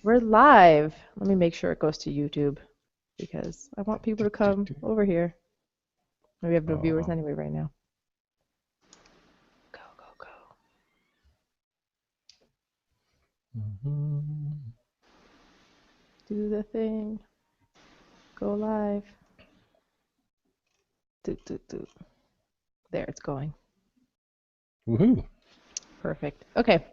We're live. Let me make sure it goes to YouTube because I want people to come over here. We have no viewers anyway right now. Go, go, go. Do the thing. Go live. Do. There, it's going. Woohoo! Perfect. Okay.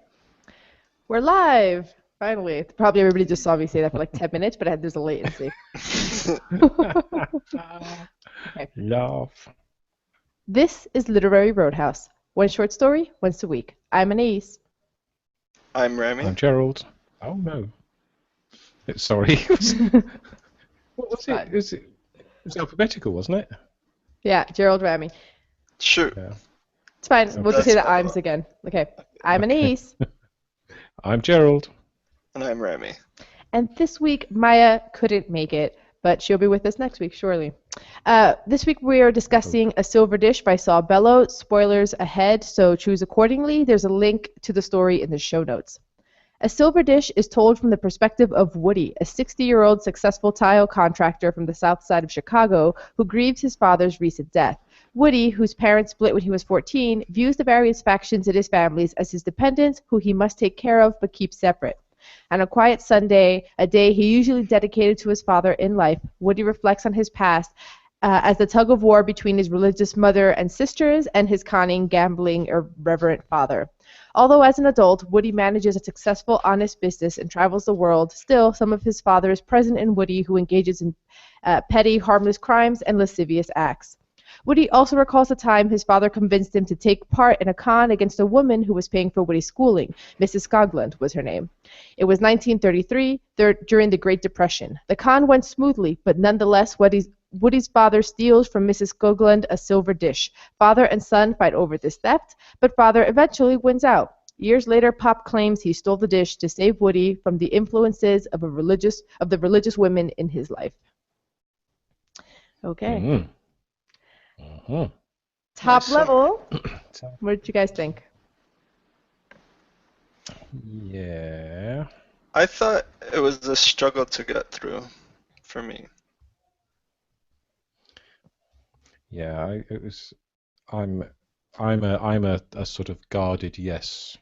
We're live. Finally. Probably everybody just saw me say that for like 10 minutes, but there's a latency. Okay. Laugh. This is Literary Roadhouse. One short story, once a week. I'm Anais. I'm Remy. I'm Gerald. Oh no. Sorry. What was it? It was alphabetical, wasn't it? Yeah, Gerald Remy. Sure. Yeah. It's fine. We'll just say the That's fine. I's again. Okay. I'm Anais. I'm Gerald. And I'm Remy. And this week, Maya couldn't make it, but she'll be with us next week, surely. This week, we are discussing A Silver Dish by Saul Bellows. Spoilers ahead, so choose accordingly. There's a link to the story in the show notes. A Silver Dish is told from the perspective of Woody, a 60-year-old successful tile contractor from the south side of Chicago who grieves his father's recent death. Woody, whose parents split when he was 14, views the various factions in his family as his dependents who he must take care of but keep separate. On a quiet Sunday, a day he usually dedicated to his father in life, Woody reflects on his past as the tug-of-war between his religious mother and sisters and his conning, gambling, irreverent father. Although as an adult, Woody manages a successful, honest business and travels the world, still some of his father is present in Woody, who engages in petty, harmless crimes and lascivious acts. Woody also recalls the time his father convinced him to take part in a con against a woman who was paying for Woody's schooling. Mrs. Skoglund was her name. It was 1933, during the Great Depression. The con went smoothly, but nonetheless, Woody's father steals from Mrs. Skoglund a silver dish. Father and son fight over this theft, but father eventually wins out. Years later, Pop claims he stole the dish to save Woody from the influences of the religious women in his life. Okay. Mm. Top Nice. level. What did you guys think? Yeah. I thought it was a struggle to get through for me. Yeah. It was. I'm a sort of guarded yes.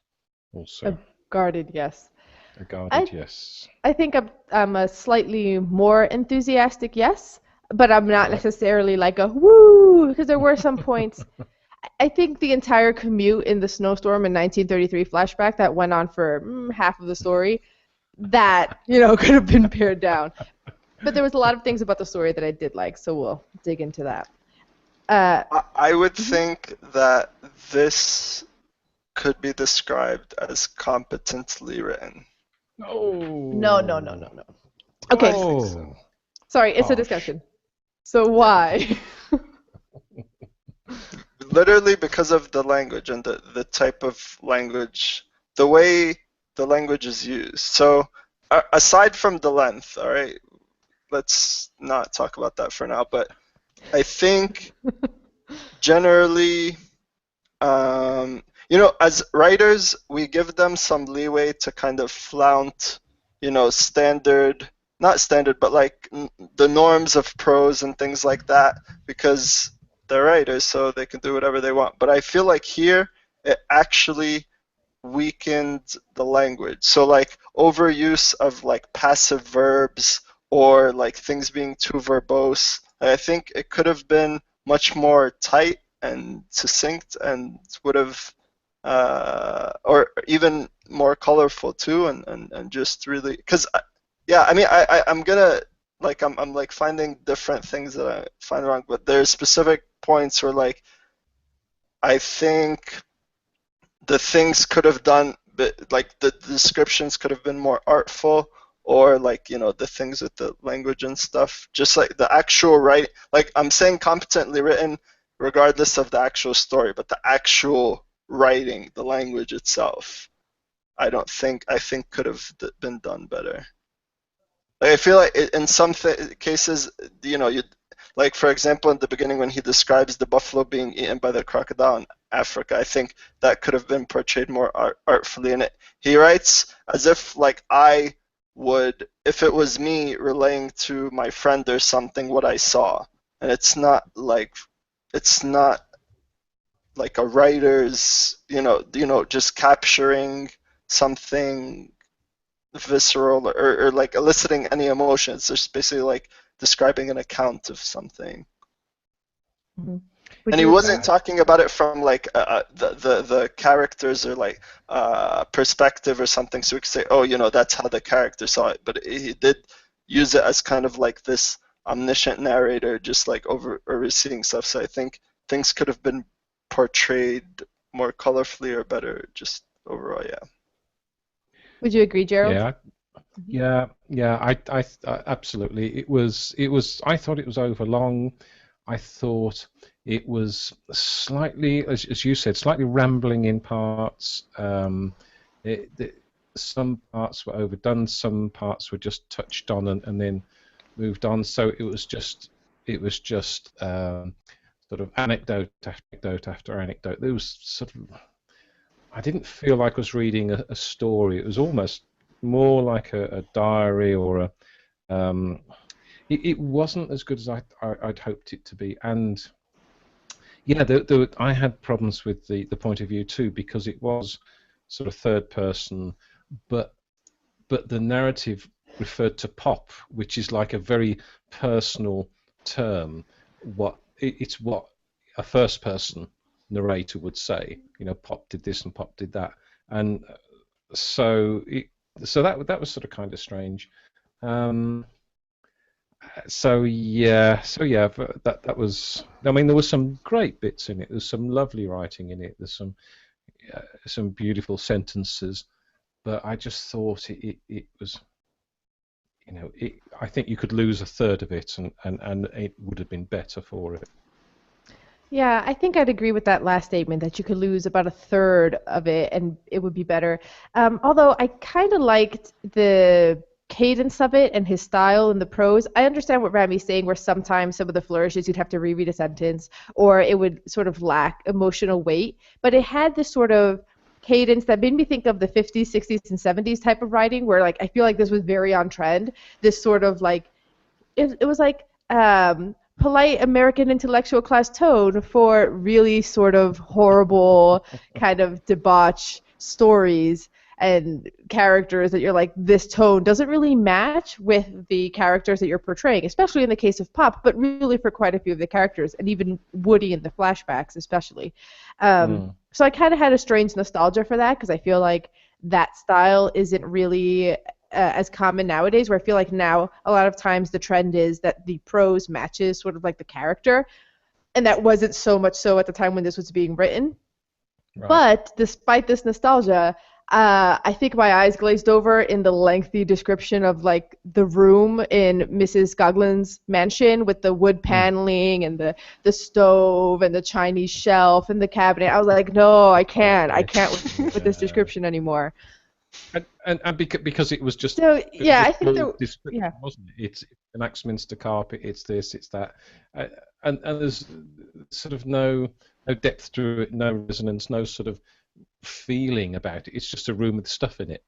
Also. A guarded yes. A guarded yes. I think I'm a slightly more enthusiastic yes, but I'm not Right. necessarily like a woo, because there were some points. I think the entire commute in the snowstorm in 1933 flashback that went on for half of the story, that, could have been pared down. But there was a lot of things about the story that I did like, so we'll dig into that. I would think that this could be described as competently written. Oh. No. Okay, Oh. sorry, it's a Harsh. discussion. So why? Literally because of the language and the type of language, the way the language is used. So aside from the length, all right, let's not talk about that for now, but I think generally, as writers, we give them some leeway to kind of flaunt, not standard, but like the norms of prose and things like that, because they're writers, so they can do whatever they want. But I feel like here, it actually weakened the language. So like overuse of like passive verbs or like things being too verbose. I think it could have been much more tight and succinct and would have or even more colorful too, and just really, because I'm gonna like I'm like finding different things that I find wrong, but there's specific points where like I think the things could have done, like the descriptions could have been more artful, or like the things with the language and stuff, just like the actual writing. Like I'm saying competently written regardless of the actual story, but the actual writing, the language itself, I think could have been done better. Like I feel like in some cases, you like for example in the beginning when he describes the buffalo being eaten by the crocodile in Africa, I think that could have been portrayed more artfully in it. He writes as if like I would, if it was me relaying to my friend or something what I saw, and it's not like a writer's, just capturing something visceral or like eliciting any emotion. It's just basically like describing an account of something. Mm-hmm. And he wasn't talking about it from like the characters or like perspective or something, so we could say, oh, that's how the character saw it. But he did use it as kind of like this omniscient narrator, just like overseeing stuff. So I think things could have been portrayed more colorfully or better, just overall, yeah. Would you agree, Gerald? Yeah. I absolutely. It was. I thought it was overlong. I thought it was slightly, as you said, slightly rambling in parts. Some parts were overdone. Some parts were just touched on and then moved on. So it was just sort of anecdote after anecdote. There was sort of, I didn't feel like I was reading a story. It was almost more like a diary or a. It wasn't as good as I'd hoped it to be, and yeah, I had problems with the point of view too, because it was sort of third person, but the narrative referred to Pop, which is like a very personal term. It's what a first person narrator would say. Pop did this and Pop did that, and so that was sort of kind of strange. So yeah, but that was. I mean, there was some great bits in it. There's some lovely writing in it. There's some beautiful sentences, but I just thought it was. I think you could lose a third of it, and it would have been better for it. Yeah, I think I'd agree with that last statement, that you could lose about a third of it and it would be better. Although I kind of liked the cadence of it and his style and the prose. I understand what Rami's saying, where sometimes some of the flourishes you'd have to reread a sentence or it would sort of lack emotional weight, but it had this sort of cadence that made me think of the 50s, 60s, and 70s type of writing, where like I feel like this was very on trend. This sort of like it was like polite American intellectual class tone for really sort of horrible kind of debauch stories and characters that you're like, this tone doesn't really match with the characters that you're portraying, especially in the case of Pop, but really for quite a few of the characters, and even Woody in the flashbacks especially. So I kind of had a strange nostalgia for that, because I feel like that style isn't really as common nowadays, where I feel like now a lot of times the trend is that the prose matches sort of like the character, and that wasn't so much so at the time when this was being written. Right. But despite this nostalgia, I think my eyes glazed over in the lengthy description of like the room in Mrs. Goglin's mansion with the wood paneling and the stove and the Chinese shelf and the cabinet. I was like, no, I can't with this description anymore. And because it was just so yeah, I think there, yeah, wasn't it? It's an Axminster carpet. It's this, it's that, and there's sort of no depth to it, no resonance, no sort of feeling about it. It's just a room with stuff in it.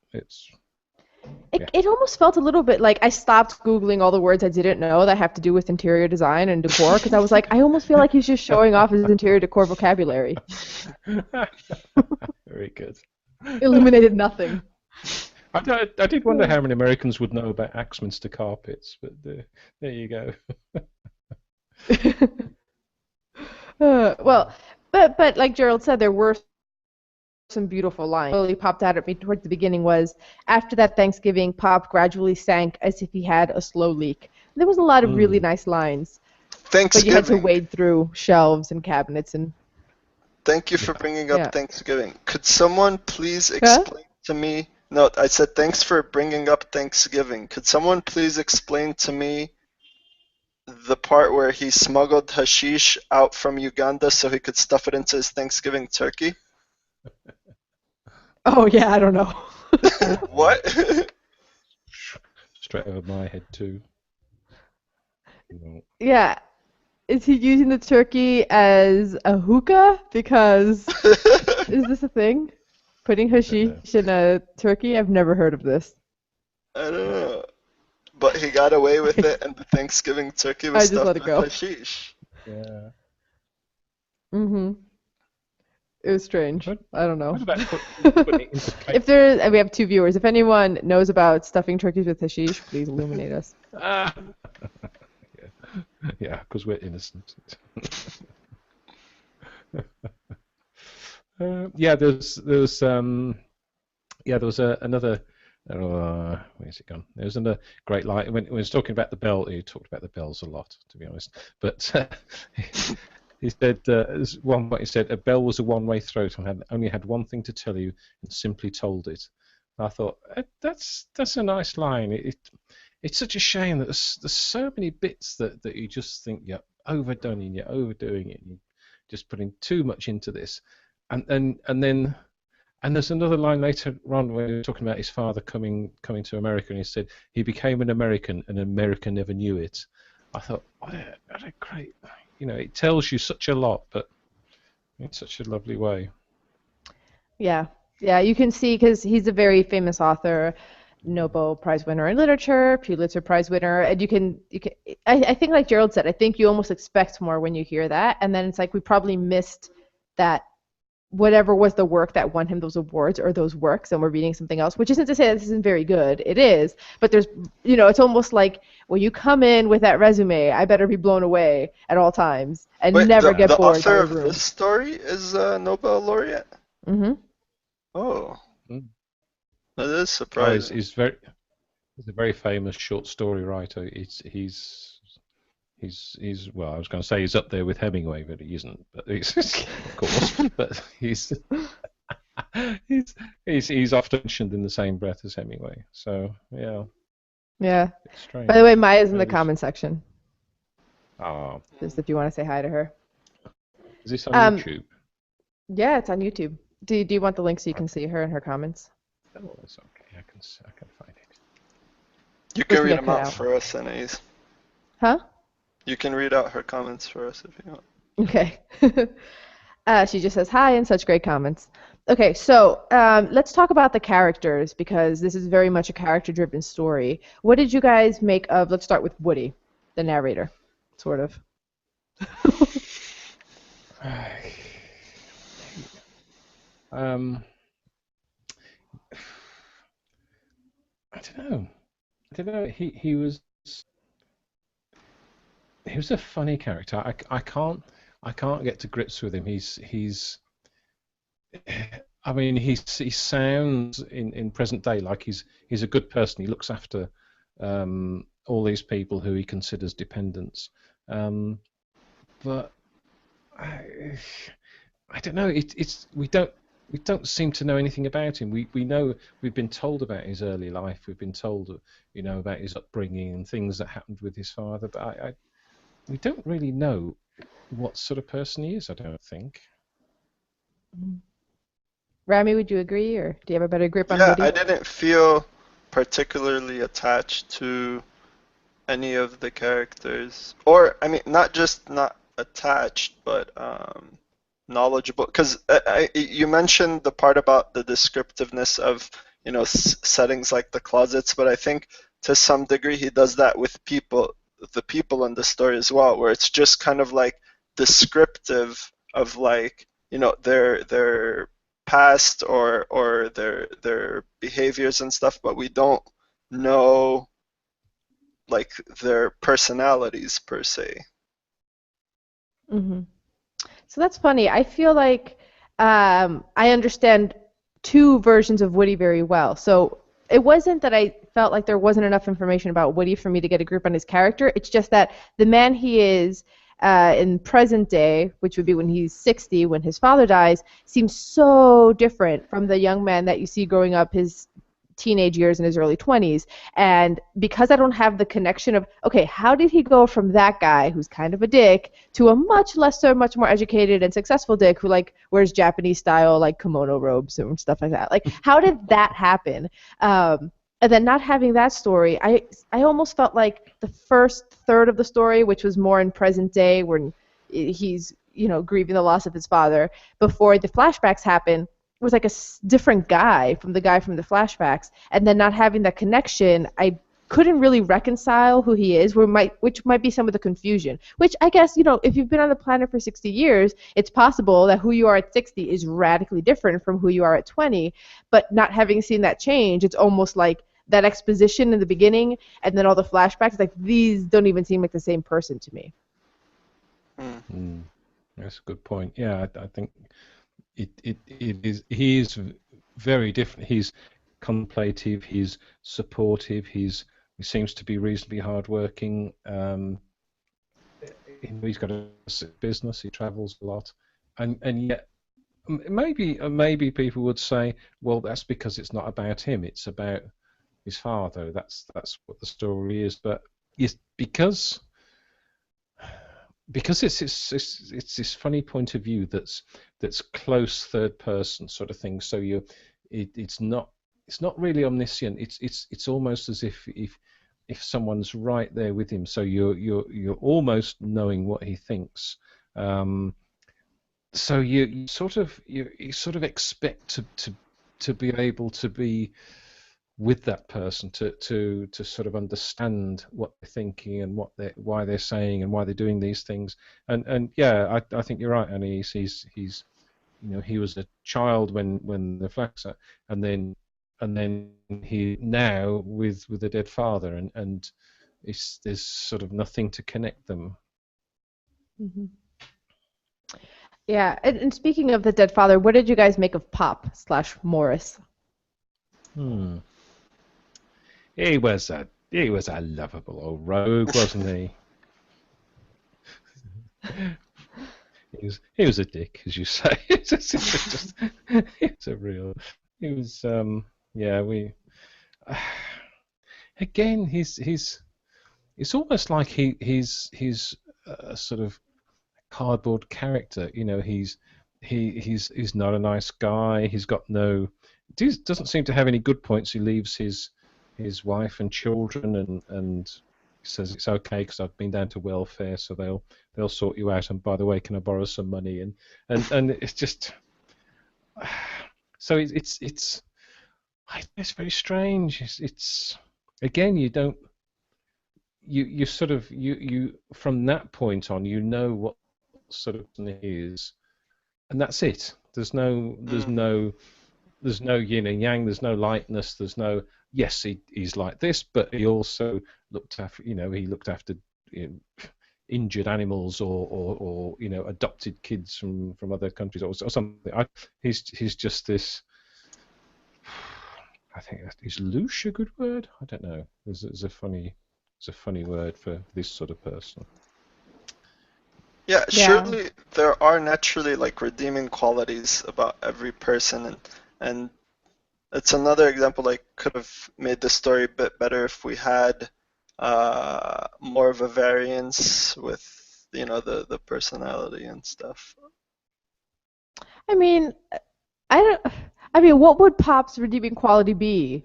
It almost felt a little bit like I stopped Googling all the words I didn't know that have to do with interior design and decor, because I was like, I almost feel like he's just showing off his interior decor vocabulary. Very good. Illuminated nothing. I did wonder how many Americans would know about Axminster carpets, but there you go. Well, but like Gerald said, there were some beautiful lines. What really popped out at me towards the beginning was, after that Thanksgiving, Pop gradually sank as if he had a slow leak. There was a lot of really nice lines. But you had to wade through shelves and cabinets and. Thank you for bringing up Thanksgiving. Could someone please explain to me? No, I said thanks for bringing up Thanksgiving. Could someone please explain to me the part where he smuggled hashish out from Uganda so he could stuff it into his Thanksgiving turkey? Oh, yeah, I don't know. What? Straight over my head, too. Yeah. Is he using the turkey as a hookah? Because is this a thing? Putting hashish in a turkey? I've never heard of this. I don't know. But he got away with it, and the Thanksgiving turkey was I just let stuffed it with go. hashish. Yeah. Mm-hmm. It was strange. What, I don't what know. about putting it into cake? If there, we have 2 viewers. If anyone knows about stuffing turkeys with hashish, please illuminate us. Ah. Yeah, because we're innocent. Yeah, there was another. Where's it gone? There was another great line when he was talking about the bell. He talked about the bells a lot, to be honest. But he said, there's one point he said, a bell was a one-way throat and only had one thing to tell you, and simply told it. I thought that's a nice line. It's such a shame that there's so many bits that you just think you're overdone and you're overdoing it. And you're just putting too much into this, and there's another line later on where he was talking about his father coming to America, and he said he became an American, and America never knew it. I thought, what a great, it tells you such a lot, but in such a lovely way. Yeah, yeah, you can see because he's a very famous author, Nobel Prize winner in literature, Pulitzer Prize winner, and I think like Gerald said, I think you almost expect more when you hear that, and then it's like we probably missed that whatever was the work that won him those awards or those works, and we're reading something else, which isn't to say that this isn't very good. It is, but there's, it's almost like when you come in with that resume, I better be blown away at all times and Wait, never get the bored by author your of room. this story is a Nobel laureate? Mm-hmm. Oh, Mm. that is Oh, surprising. he's a very famous short story writer. He's well, I was going to say he's up there with Hemingway, but he isn't. But he's, of course, but he's often mentioned in the same breath as Hemingway. So yeah, Yeah. it's By the way, strange. Maya's in the Very. comment section, Ah, just if you want to say hi to her. is this on Um, YouTube? yeah, it's on YouTube. Do you want the link so you can Okay. see her and her comments? Oh, it's okay. I can find it. You We can can read get them cut out out. for us, Anais. Huh? You can read out her comments for us if you want. Okay. She just says hi and such great comments. Okay, so let's talk about the characters because this is very much a character-driven story. What did you guys make of, let's start with Woody, the narrator, sort of. Um, I don't know. He was a funny character. I can't get to grips with him. I mean, he sounds in present day like he's a good person. He looks after all these people who he considers dependents. But I don't know. We don't seem to know anything about him. We know we've been told about his early life. We've been told, about his upbringing and things that happened with his father. But we don't really know what sort of person he is. I don't think. Rami, would you agree, or do you have a better grip on Yeah, Woody? I didn't feel particularly attached to any of the characters. Or, I mean, not attached, but knowledgeable. Because you mentioned the part about the descriptiveness of, settings like the closets, but I think to some degree he does that with the people in the story as well, where it's just kind of like descriptive of like, their past or their behaviors and stuff, but we don't know like their personalities per se. Mm-hmm. So that's funny. I feel like I understand two versions of Woody very well. So it wasn't that I felt like there wasn't enough information about Woody for me to get a grip on his character. It's just that the man he is in present day, which would be when he's 60, when his father dies, seems so different from the young man that you see growing up his teenage years in his early 20s. And because I don't have the connection of, okay, how did he go from that guy who's kind of a dick to a much lesser, much more educated and successful dick who like wears Japanese style like kimono robes and stuff like that? Like, how did that happen? And then not having that story, I almost felt like the first third of the story, which was more in present day when he's grieving the loss of his father, before the flashbacks happen, was like a different guy from the flashbacks, and then not having that connection, I couldn't really reconcile who he is, which might be some of the confusion. Which I guess, if you've been on the planet for 60 years, it's possible that who you are at 60 is radically different from who you are at 20. But not having seen that change, it's almost like that exposition in the beginning and then all the flashbacks, like these don't even seem like the same person to me. That's a good point. Yeah, I think it is. He is very different. He's contemplative. He's supportive. He seems to be reasonably hardworking. He's got a business. He travels a lot, and yet maybe people would say, well, that's because it's not about him. It's about his father. That's what the story is. But it's because it's this funny point of view that's close third person sort of thing. So it's not really omniscient. It's almost as if someone's right there with him. So you're almost knowing what he thinks. So you sort of expect to be able to be with that person to sort of understand what they're thinking and why they're saying and why they're doing these things. And yeah, I think you're right, Annie. He's he was a child when the flags are, and then he now with a dead father, and there's sort of nothing to connect them. Mm-hmm. Yeah, and speaking of the dead father, what did you guys make of Pop/Morris? He was a lovable old rogue, wasn't he? He was a dick, as you say. It's a real. He was again. It's almost like he's a sort of cardboard character. He's not a nice guy. He doesn't seem to have any good points. He leaves his wife and children and says it's okay because I've been down to welfare, so they'll sort you out. And by the way, can I borrow some money? And it's just so it's very strange. It's again, you sort of from that point on what sort of person he is, and that's it. There's no yin and yang. There's no lightness. There's no yes, he's like this, but he also looked after injured animals or adopted kids from other countries or something. He's just this. I think is louche a good word? I don't know. It's a funny word for this sort of person. Yeah, surely there are naturally redeeming qualities about every person, and it's another example could have made the story a bit better if we had more of a variance with the personality and stuff. I mean, what would Pop's redeeming quality be?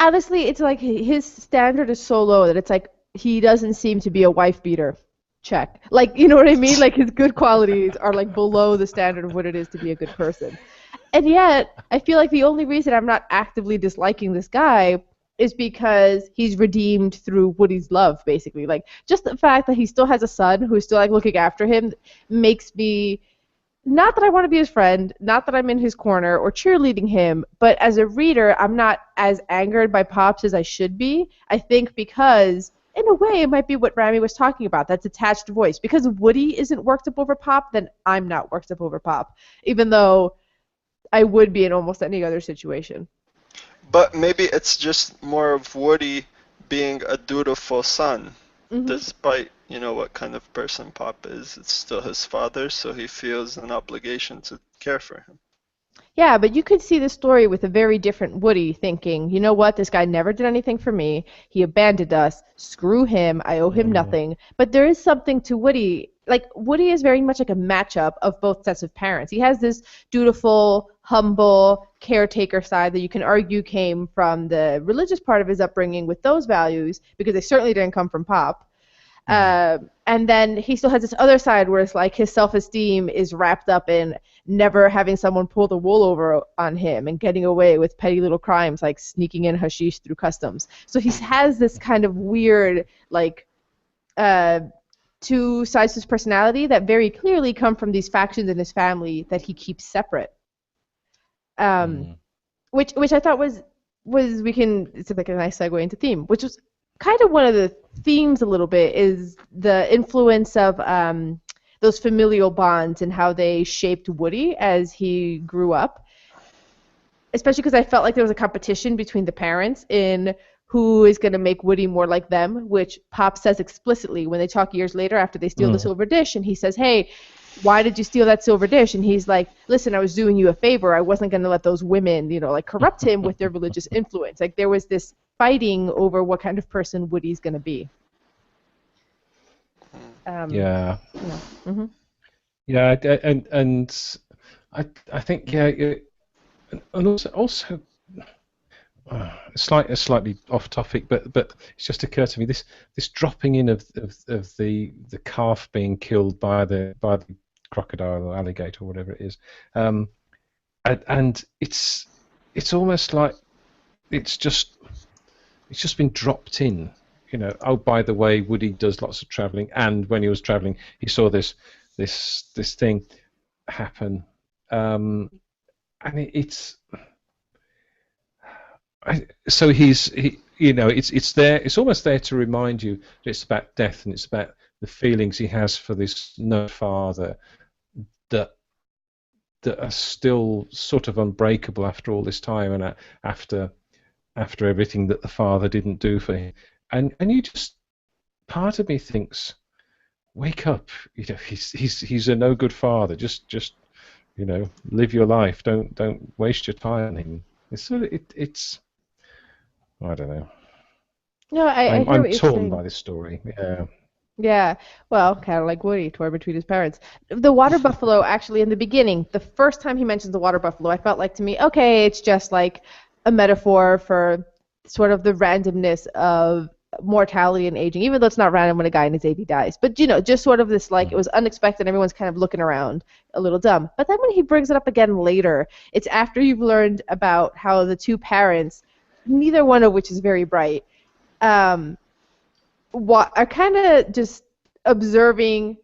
Honestly, it's like his standard is so low that it's like he doesn't seem to be a wife beater. Check. You know what I mean? His good qualities are below the standard of what it is to be a good person. And yet, I feel like the only reason I'm not actively disliking this guy is because he's redeemed through Woody's love, basically. Just the fact that he still has a son who's still looking after him makes me, not that I want to be his friend, not that I'm in his corner or cheerleading him, but as a reader, I'm not as angered by Pops as I should be. I think because, in a way, it might be what Rami was talking about, that detached voice. Because Woody isn't worked up over Pop, then I'm not worked up over Pop, even though I would be in almost any other situation. But maybe it's just more of Woody being a dutiful son, despite what kind of person Pop is. It's still his father, so he feels an obligation to care for him. Yeah, but you could see the story with a very different Woody thinking, you know what, this guy never did anything for me. He abandoned us. Screw him. I owe him nothing. But there is something to Woody. Woody is very much like a matchup of both sets of parents. He has this dutiful, humble, caretaker side that you can argue came from the religious part of his upbringing with those values, because they certainly didn't come from Pop. And then he still has this other side where it's his self-esteem is wrapped up in never having someone pull the wool over on him and getting away with petty little crimes like sneaking in hashish through customs. So he has this kind of weird, like, two sides to his personality that very clearly come from these factions in his family that he keeps separate. Which I thought was it's like a nice segue into theme, which was kind of one of the themes a little bit, is the influence of those familial bonds and how they shaped Woody as he grew up. Especially because I felt like there was a competition between the parents in who is going to make Woody more like them, which Pop says explicitly when they talk years later after they steal the silver dish, and he says, hey, why did you steal that silver dish? And he's like, listen, I was doing you a favor. I wasn't going to let those women, like, corrupt him with their religious influence. Like, there was this fighting over what kind of person Woody's going to be. Yeah. Mm-hmm. Yeah, and I think, yeah, and also slightly off topic, but it's just occurred to me this dropping in of the calf being killed by the crocodile or alligator or whatever it is, and it's almost like it's just been dropped in. Oh, by the way, Woody does lots of traveling, and when he was traveling, he saw this thing happen, and it's. So it's there. It's almost there to remind you that it's about death, and it's about the feelings he has for this no father that are still sort of unbreakable after all this time, and after everything that the father didn't do for him. And you just, part of me thinks, wake up. He's a no good father. Just live your life. Don't waste your time on him. It's I don't know. No, I hear I'm what you're torn saying. by this story. Yeah. Yeah, well, kind of like Woody, torn between his parents. The water buffalo, actually, in the beginning, the first time he mentions the water buffalo, I felt like, to me, okay, it's just like a metaphor for sort of the randomness of mortality and aging, even though it's not random when a guy in his 80s dies. But, just sort of this, like, it was unexpected, everyone's kind of looking around a little dumb. But then when he brings it up again later, it's after you've learned about how the two parents, neither one of which is very bright, are kind of just observing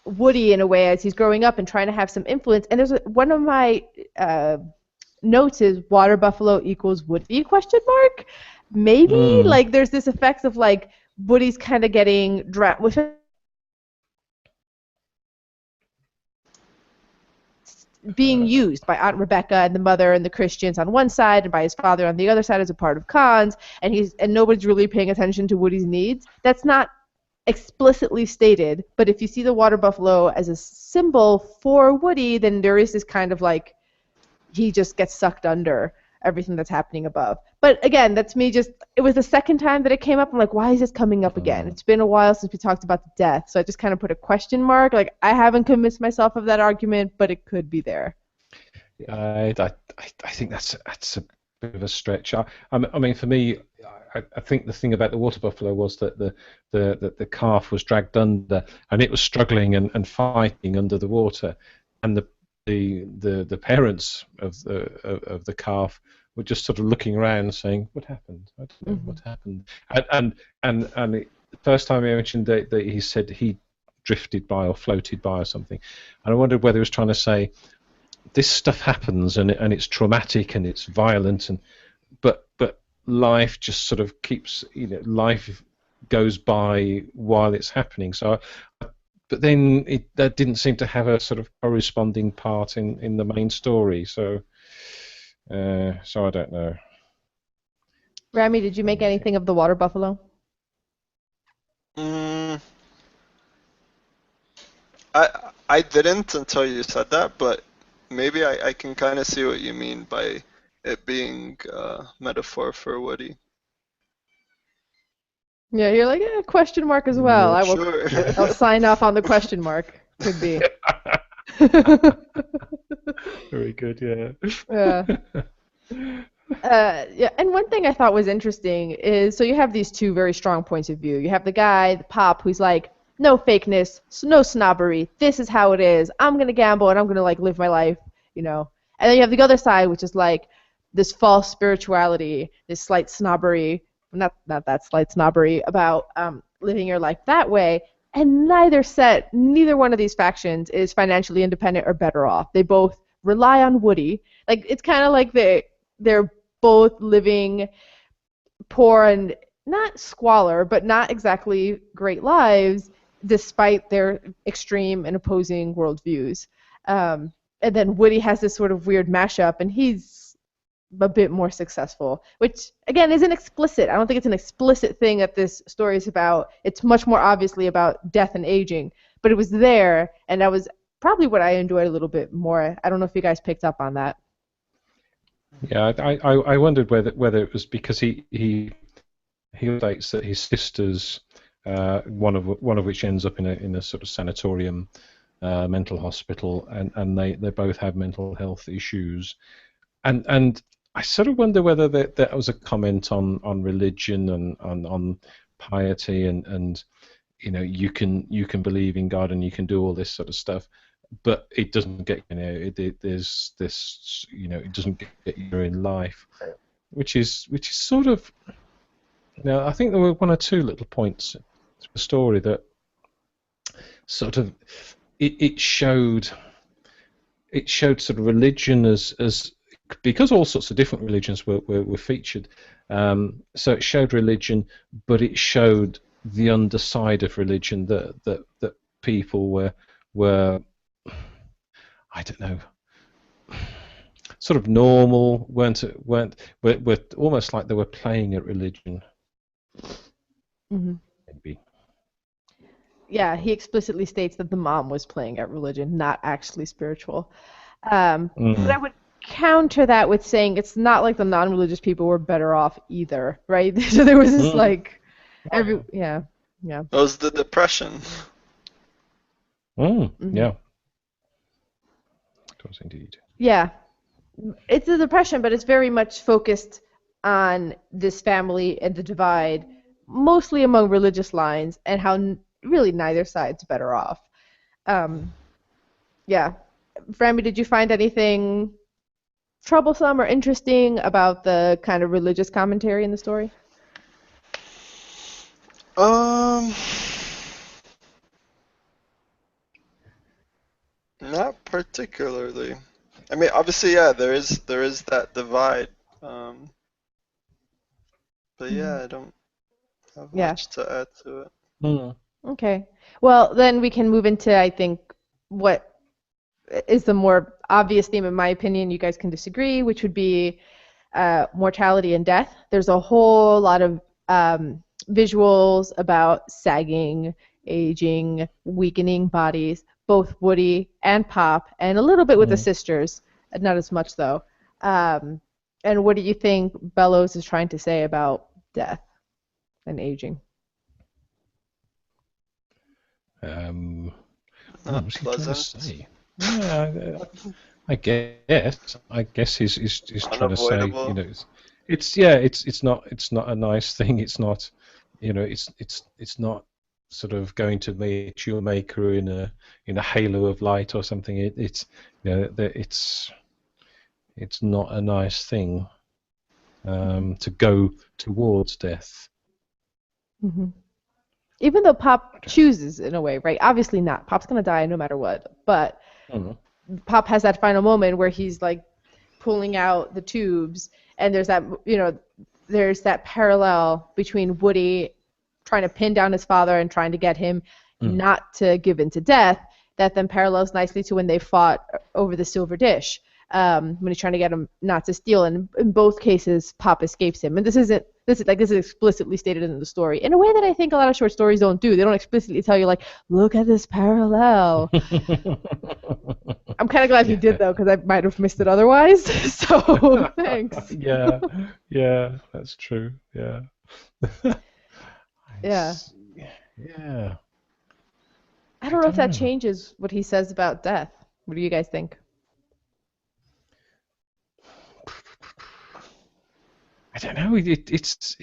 Woody in a way as he's growing up and trying to have some influence. And there's one of my notes is water buffalo equals Woody ? Maybe like there's this effect of like Woody's kind of getting drowned, which being used by Aunt Rebecca and the mother and the Christians on one side, and by his father on the other side as a part of cons, and nobody's really paying attention to Woody's needs. That's not explicitly stated, but if you see the water buffalo as a symbol for Woody, then there is this kind of like he just gets sucked under everything that's happening above. But again, that's me just, it was the second time that it came up. I'm like, why is this coming up again? It's been a while since we talked about the death, so I just kind of put a question mark. Like, I haven't convinced myself of that argument, but it could be there. I think that's a bit of a stretch. I mean, for me, I think the thing about the water buffalo was that the calf was dragged under, and it was struggling and fighting under the water, and the parents of the calf were just sort of looking around, saying, "What happened? I don't know what happened." And the first time he mentioned that he said he drifted by or floated by or something, and I wondered whether he was trying to say this stuff happens and it's traumatic and it's violent, but life just sort of keeps, life goes by while it's happening. So. But then that didn't seem to have a sort of corresponding part in the main story, so I don't know. Rami, did you make anything of the water buffalo? I didn't until you said that, but maybe I can kind of see what you mean by it being a metaphor for Woody. Yeah, you're like, question mark as well. Yeah, I will. sure. I'll sign off on the question mark. Could be. Very good, yeah. Yeah, and one thing I thought was interesting is, so you have these two very strong points of view. You have the guy, the Pop, who's like, no fakeness, no snobbery. This is how it is. I'm gonna gamble and I'm gonna like live my life, you know. And then you have the other side, which is like this false spirituality, this slight snobbery, not that slight snobbery about living your life that way. And neither one of these factions is financially independent or better off. They both rely on Woody. Like it's kind of like they're both living poor and not squalor, but not exactly great lives, despite their extreme and opposing worldviews. And then Woody has this sort of weird mashup, and he's a bit more successful, which again isn't explicit. I don't think it's an explicit thing that this story is about. It's much more obviously about death and aging, but it was there, and that was probably what I enjoyed a little bit more. I don't know if you guys picked up on that. Yeah, I wondered whether it was because he states that his sisters, one of which ends up in a sort of sanatorium, mental hospital, and they both have mental health issues, and I sort of wonder whether that was a comment on religion and on piety and you know you can believe in God and you can do all this sort of stuff, but it doesn't get there's this it doesn't get you in life, which is sort of I think there were one or two little points to the story that sort of it showed sort of religion as because all sorts of different religions were featured, so it showed religion, but it showed the underside of religion that people were I don't know, sort of normal, were almost like they were playing at religion. Mm-hmm. Maybe. Yeah, he explicitly states that the mom was playing at religion, not actually spiritual. But I would counter that with saying it's not like the non-religious people were better off either, right? So there was this yeah. That was the depression. Mm-hmm. Yeah. It was indeed. Yeah. It's a depression, but it's very much focused on this family and the divide, mostly among religious lines, and how really neither side's better off. Yeah. Framby, did you find anything troublesome or interesting about the kind of religious commentary in the story? Not particularly. I mean, obviously, yeah, there is that divide. But yeah, I don't have much to add to it. Okay. Well, then we can move into, I think, what is the more obvious theme, in my opinion. You guys can disagree, which would be mortality and death. There's a whole lot of visuals about sagging, aging, weakening bodies, both Woody and Pop, and a little bit with the sisters, not as much though. And what do you think Bellows is trying to say about death and aging? Not What's he pleasant. trying to say? Yeah, I guess he's trying to say, Unavoidable. it's not a nice thing. It's not, it's not sort of going to meet your maker in a halo of light or something. It's not a nice thing to go towards death. Mm-hmm. Even though Pop chooses in a way, right? Obviously not. Pop's gonna die no matter what. But Pop has that final moment where he's like pulling out the tubes, and there's that parallel between Woody trying to pin down his father and trying to get him not to give in to death. That then parallels nicely to when they fought over the silver dish. When he's trying to get him not to steal, and in both cases, Pop escapes him. And this is explicitly stated in the story in a way that I think a lot of short stories don't do. They don't explicitly tell you like, look at this parallel. I'm kind of glad he did though, because I might have missed it otherwise. So thanks. Yeah, that's true. Yeah. Yeah. Yeah. I don't know if that changes what he says about death. What do you guys think? I don't know. It's.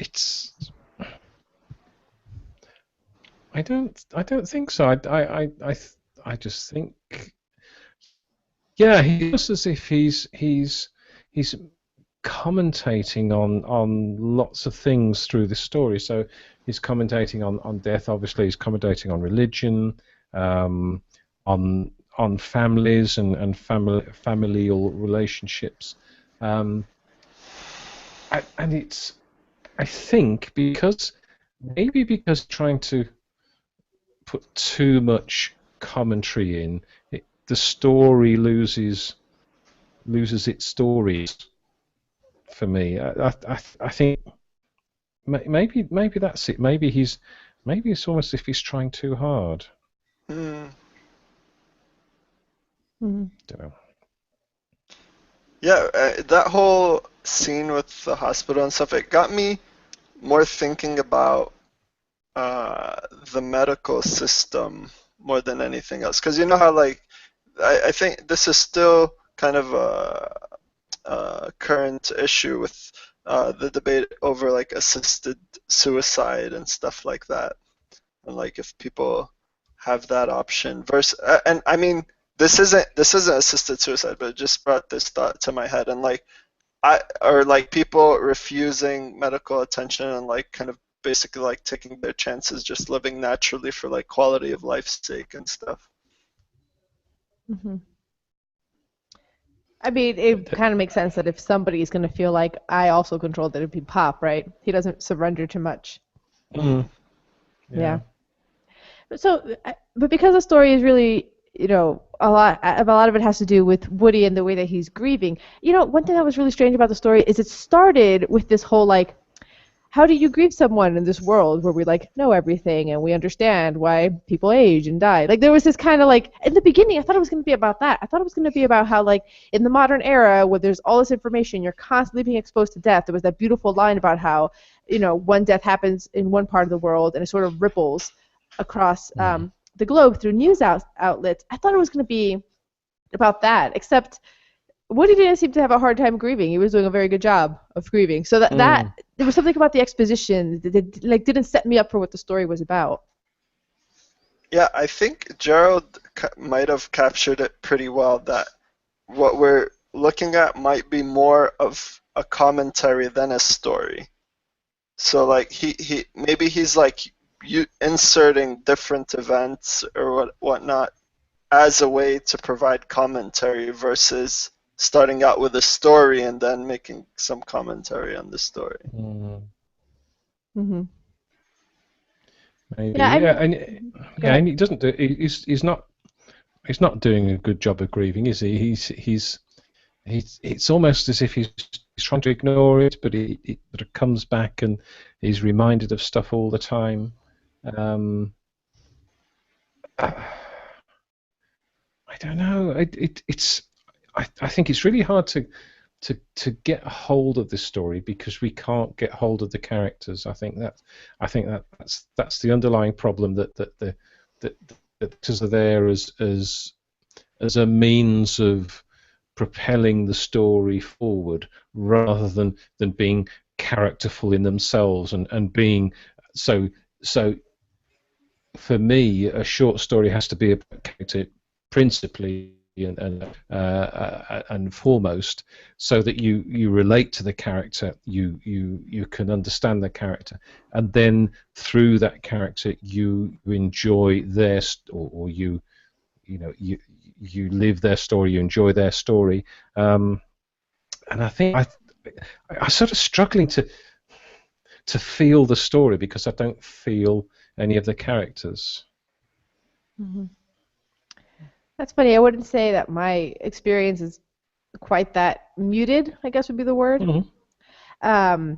I don't think so. I just think, yeah, he looks as if he's commentating on lots of things through the story. So he's commentating on death. Obviously, he's commentating on religion, on families and familial relationships, and it's, I think, because trying to put too much commentary in, the story loses its stories for me. I think maybe that's it. Maybe it's almost as if he's trying too hard. Hmm. Mhm. Don't know. Yeah, that whole scene with the hospital and stuff, it got me more thinking about the medical system more than anything else. Because you know how, like, I think this is still kind of a current issue with the debate over like assisted suicide and stuff like that, and like if people have that option versus, and I mean this isn't assisted suicide, but it just brought this thought to my head, and like or like people refusing medical attention and like kind of basically like taking their chances just living naturally for like quality of life's sake and stuff. Mhm. I mean, it kind of makes sense that if somebody is going to feel like I also controlled it, it'd be Pop, right? He doesn't surrender too much. Mm. Yeah. But because the story is really, a lot of it has to do with Woody and the way that he's grieving. One thing that was really strange about the story is it started with this whole like, how do you grieve someone in this world where we like know everything and we understand why people age and die? Like there was this kind of like in the beginning, I thought it was going to be about that. I thought it was going to be about how like in the modern era where there's all this information, you're constantly being exposed to death. There was that beautiful line about how one death happens in one part of the world and it sort of ripples across the globe through news outlets. I thought it was going to be about that, except Woody didn't seem to have a hard time grieving. He was doing a very good job of grieving. So that there was something about the exposition that like didn't set me up for what the story was about. Yeah, I think Gerald might have captured it pretty well, that what we're looking at might be more of a commentary than a story. So like he maybe he's like inserting different events or whatnot as a way to provide commentary versus starting out with a story and then making some commentary on the story. Mm-hmm. Maybe, Yeah, and he doesn't do. He's not doing a good job of grieving, is he? He's it's almost as if he's trying to ignore it, but it comes back and he's reminded of stuff all the time. I don't know. I think it's really hard to get a hold of this story because we can't get hold of the characters. I think that's the underlying problem, that the characters are there as a means of propelling the story forward rather than being characterful in themselves and being so. For me, a short story has to be about character principally and foremost, so that you relate to the character, you can understand the character, and then through that character you enjoy their or you live their story, you enjoy their story, and I think I'm sort of struggling to feel the story because I don't feel any of the characters. Mm-hmm. That's funny. I wouldn't say that my experience is quite that muted, I guess would be the word. Mm-hmm.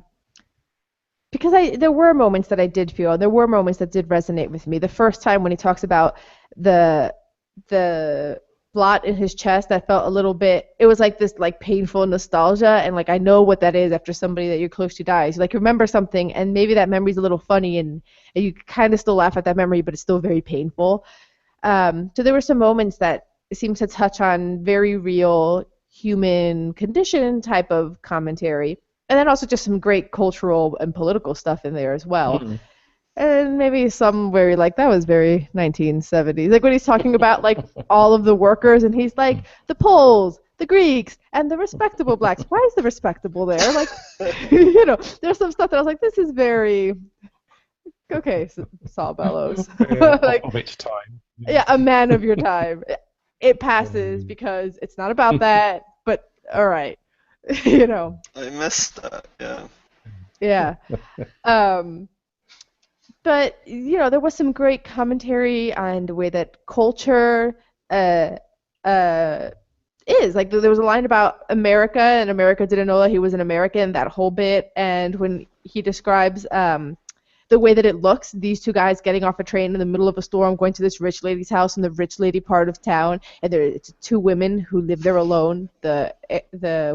Because there were moments that I did feel, there were moments that did resonate with me. The first time when he talks about the blot in his chest, that felt a little bit, it was like this like painful nostalgia, and like I know what that is after somebody that you're close to dies. You like remember something and maybe that memory's a little funny and you kind of still laugh at that memory, but it's still very painful. So there were some moments that seemed to touch on very real human condition type of commentary, and then also just some great cultural and political stuff in there as well. Mm-hmm. And maybe some where you're like, that was very 1970s. Like when he's talking about like all of the workers, and he's like, the Poles, the Greeks, and the respectable blacks. Why is the respectable there? Like, there's some stuff that I was like, this is very okay, Saul Bellows. Like, of its time. yeah, a man of your time. It passes because it's not about that, but all right. I missed that. Yeah. Yeah. But there was some great commentary on the way that culture uh, is. Like there was a line about America, and America didn't know that he was an American, that whole bit. And when he describes the way that it looks, these two guys getting off a train in the middle of a storm, going to this rich lady's house in the rich lady part of town, and it's two women who live there alone, the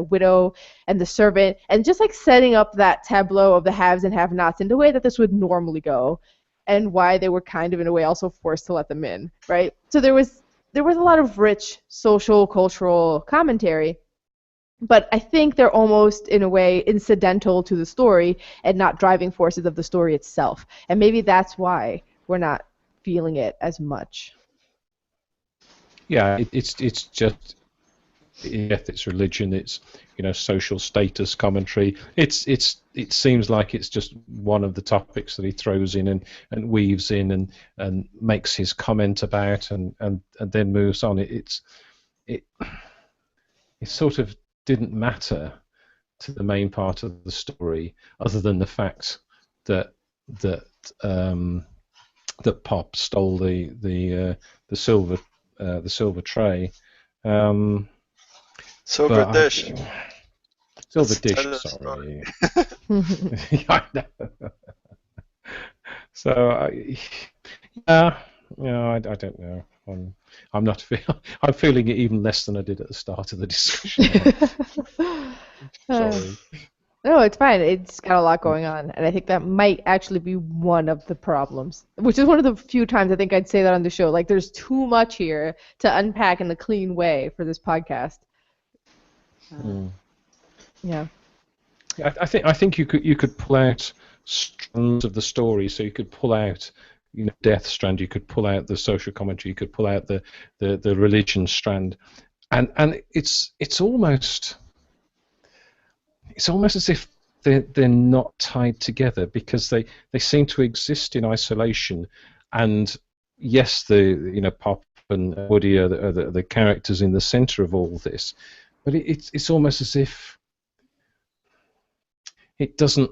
widow and the servant, and just like setting up that tableau of the haves and have-nots in the way that this would normally go, and why they were kind of in a way also forced to let them in, right? So there was a lot of rich social, cultural commentary. But I think they're almost, in a way, incidental to the story and not driving forces of the story itself. And maybe that's why we're not feeling it as much. Yeah, it's just death, it's religion, it's social status commentary. It seems like it's just one of the topics that he throws in and weaves in and makes his comment about and then moves on. It sort of didn't matter to the main part of the story, other than the fact that Pop stole the silver tray. Silver dish. Silver dish. Sorry. Yeah, I know. So I don't know. I'm not I'm feeling it even less than I did at the start of the discussion. Sorry. No, it's fine. It's got a lot going on, and I think that might actually be one of the problems, which is one of the few times I think I'd say that on the show. Like, there's too much here to unpack in a clean way for this podcast. Yeah. I think you could pull out strands of the story. So you could pull out death strand, you could pull out the social commentary, you could pull out the religion strand, and it's almost as if they're not tied together, because they seem to exist in isolation. And yes, the Pop and Woody are the characters in the center of all this, but it's almost as if it doesn't.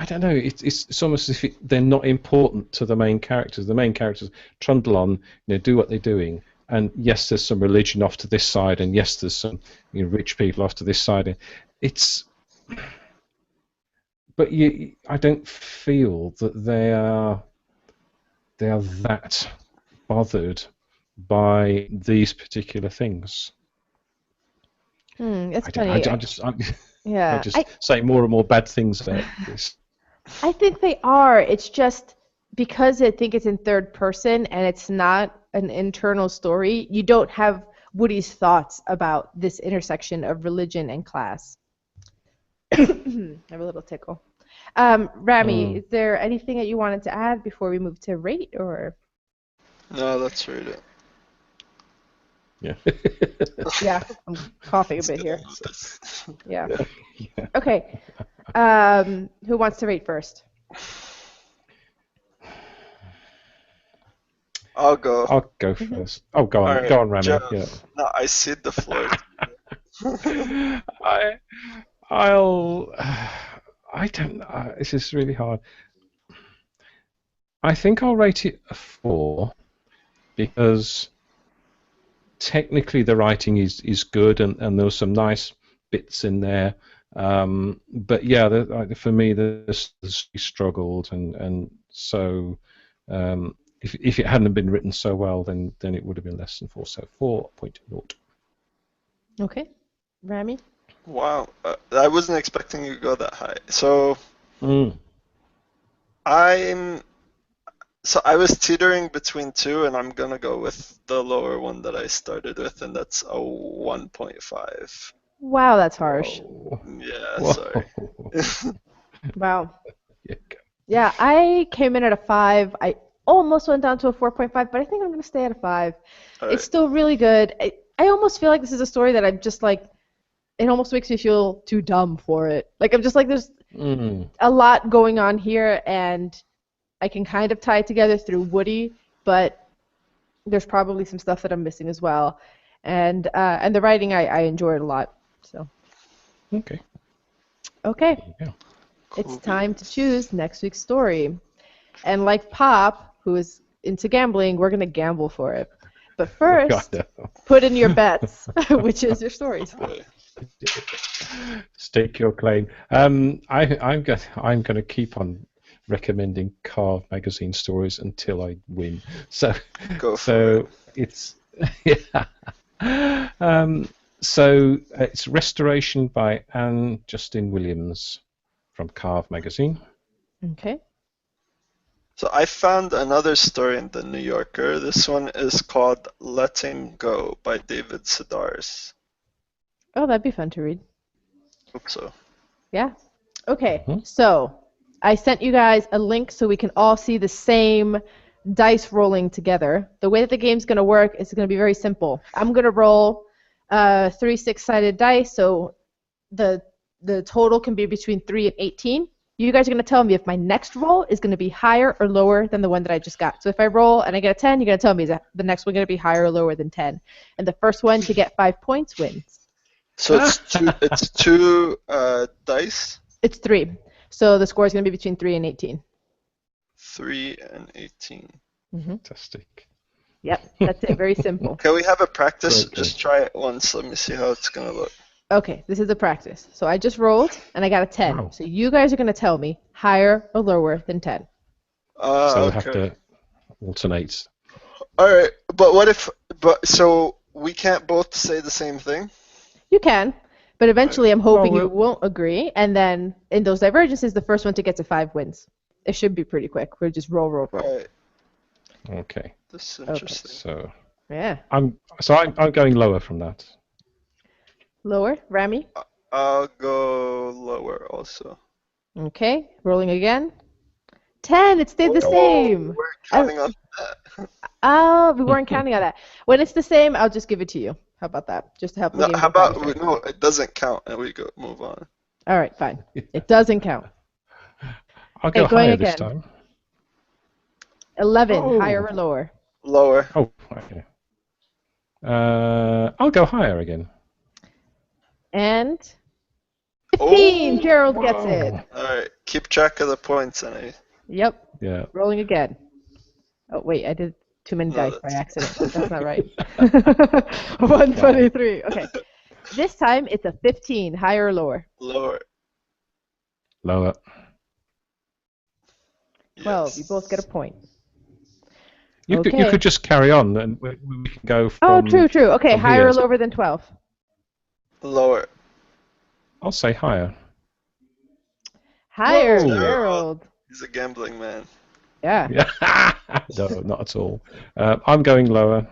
I don't know. It's almost as if they're not important to the main characters. The main characters trundle on, do what they're doing. And yes, there's some religion off to this side, and yes, there's some rich people off to this side. But I don't feel that they are that bothered by these particular things. It's funny. I just say more and more bad things about this. I think they are. It's just because I think it's in third person and it's not an internal story, you don't have Woody's thoughts about this intersection of religion and class. I have a little tickle. Rami, is there anything that you wanted to add before we move to rate, or? No, let's rate it. Yeah. Yeah, I'm coughing a bit here. Yeah. Okay. Who wants to rate first? I'll go. I'll go first. Oh, go on. Right, go on, Rami. Jeff. Yeah. No, I cede the floor. I don't know. This is really hard. I think I'll rate it a 4 because technically the writing is good and there were some nice bits in there. But yeah, for me, this struggled, and so if it hadn't been written so well, then it would have been less than 4. So 4.0. Okay, Rami. Wow, I wasn't expecting you to go that high. So I was teetering between 2, and I'm gonna go with the lower one that I started with, and that's a 1.5. Wow, that's harsh. Whoa. Yeah, Whoa. sorry. Wow. Yeah, Yeah, I came in at a 5. I almost went down to a 4.5, but I think I'm going to stay at a 5. All It's right. still really good. I almost feel like this is a story that I'm just like, it almost makes me feel too dumb for it. Like, I'm just like, there's Mm. a lot going on here, and I can kind of tie it together through Woody, but there's probably some stuff that I'm missing as well. And the writing, I enjoyed a lot. So, Okay. okay. Yeah. It's Cool time to beans. choose next week's story. And like Pop, who is into gambling, we're going to gamble for it. But first, put in your bets, which is your stories. Okay. Stake your claim. I'm going to keep on recommending Carve magazine stories until I win. So Go for it. it's yeah. So it's Restoration by Anne Justin Williams from Carve magazine. Okay. So I found another story in the New Yorker. This one is called Letting Go by David Sedaris. Oh, that'd be fun to read. Hope so. Yeah. Okay. Mhm. So I sent you guys a link so we can all see the same dice rolling together. The way that the game's going to work is going to be very simple. I'm going to roll 3 6-sided dice, so the total can be between 3 and 18. You guys are going to tell me if my next roll is going to be higher or lower than the one that I just got. So if I roll and I get a 10, you're going to tell me is that the next one going to be higher or lower than 10. And the first one to get 5 points wins. So it's two dice, It's 3. So the score is going to be between 3 and 18. 3 and 18. Fantastic. Yep, that's it. Very simple. Can we have a practice? Great, Just try it once. Let me see how it's gonna look. Okay, this is a practice. So I just rolled and I got a 10. Wow. So you guys are going to tell me higher or lower than 10. So we Okay. have to alternate. All right, but what if? But so we can't both say the same thing. You can, but eventually I'm hoping Well, you won't agree. And then in those divergences, the first one to get to 5 wins. It should be pretty quick. We'll just roll. All right, Okay. this is interesting. So Yeah. I'm going lower from that. Lower. Rami. I'll go lower also. Okay. Rolling again. 10. It stayed the same. We're counting on that. Oh, we weren't counting on that. When it's the same, I'll just give it to you. How about that? Just to help the No, game how go about faster. no? It doesn't count, and we go move on. All right, fine. It doesn't count. I'll go Okay, going higher this again. time. 11. Oh. Higher or lower? Lower. Oh, okay. I'll go higher again. And 15. Oh, Gerald gets it. all right. Keep track of the points, and Yep. Yeah. Rolling again. Oh, wait. I did too many No, dice by that's- accident. That's not right. 123. Okay. This time it's a 15. Higher or lower? lower. Lower. 12. Yes. You both get a point. You Okay. could just carry on, and we can go Oh, from. true. Okay, from higher or here. lower than 12? Lower. I'll say higher. Higher, Whoa. Gerald. He's a gambling man. Yeah. Yeah. No, not at all. I'm going lower.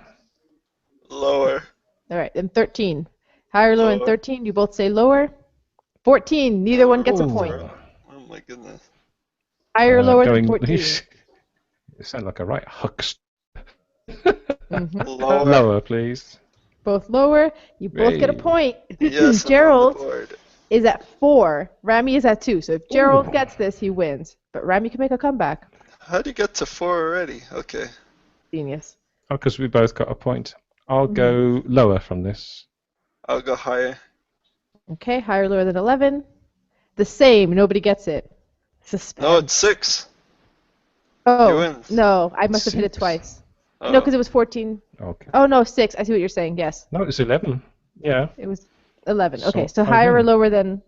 Lower. All right, then 13. Higher or lower than Lower. 13? You both say lower. 14. Neither one gets a Ooh. point. Oh my goodness. Higher or lower than going. 14? You sound like a right huckster. Mhm. Lower. Lower, please. Both lower. You both get a Hey. point. Yes, I'm on Gerald the board. is at 4. Rami is at 2. So if Gerald Ooh. gets this, he wins. But Rami can make a comeback. How'd you get to 4 already? Okay. Genius. Oh, because we both got a point. I'll go lower from this. I'll go higher. Okay, higher or lower than 11? The same. Nobody gets it. Suspense. No, it's 6. Oh, wins. no. I must have hit it 6. twice. Oh. No, because it was 14. Okay. Oh, no, 6. I see what you're saying. Yes. No, it's 11. Yeah. It was 11. So Okay, so I higher or win. lower than...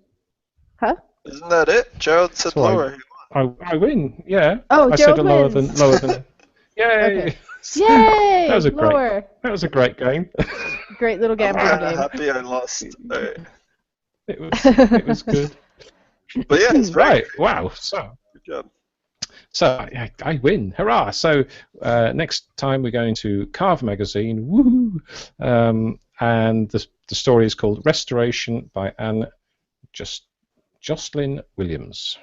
Huh? Isn't that it? Gerald said So I- lower. I win. Yeah. Oh, I said Gerald a lower wins. than lower than. Yay! Okay. Yay! That was a great. Lower. That was a great game. Great little I'm gambling kind of game. happy I lost. All right. It was good. But yeah, it's Right. Wow. Good job. So I win. Hurrah! So next time we're going to Carve magazine. Woohoo! And the story is called Restoration by Anne Jocelyn Williams.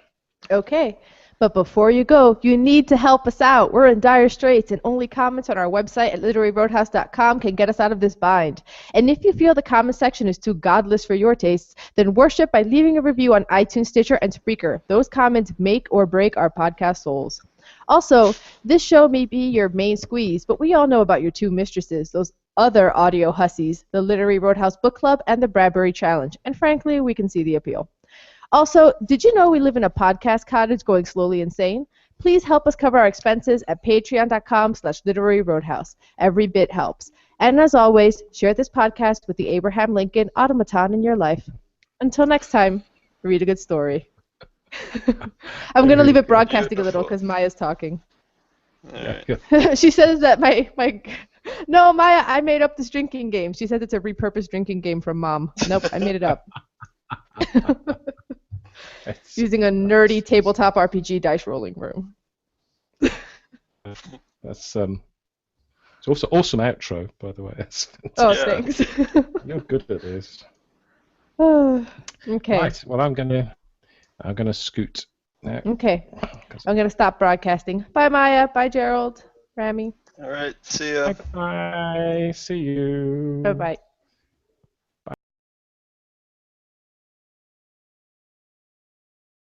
Okay. But before you go, you need to help us out. We're in dire straits, and only comments on our website at literaryroadhouse.com can get us out of this bind. And if you feel the comment section is too godless for your tastes, then worship by leaving a review on iTunes, Stitcher, and Spreaker. Those comments make or break our podcast souls. Also, this show may be your main squeeze, but we all know about your two mistresses, those other audio hussies, the Literary Roadhouse Book Club and the Bradbury Challenge. And frankly, we can see the appeal. Also, did you know we live in a podcast cottage going slowly insane? Please help us cover our expenses at patreon.com/literaryroadhouse. Every bit helps. And as always, share this podcast with the Abraham Lincoln automaton in your life. Until next time, read a good story. I'm going to leave it broadcasting a little because Maya's talking. Alright. She says that No, Maya, I made up this drinking game. She says it's a repurposed drinking game from Mom. Nope, I made it up. Using a nerdy tabletop RPG dice rolling room. That's it's also awesome outro, by the way. Oh, Yeah. thanks. You're good at this. Okay. Right. Well, I'm gonna scoot now. Okay. I'm gonna stop broadcasting. Bye, Maya. Bye, Gerald. Rami. Alright, see ya. Bye. See you. Bye bye.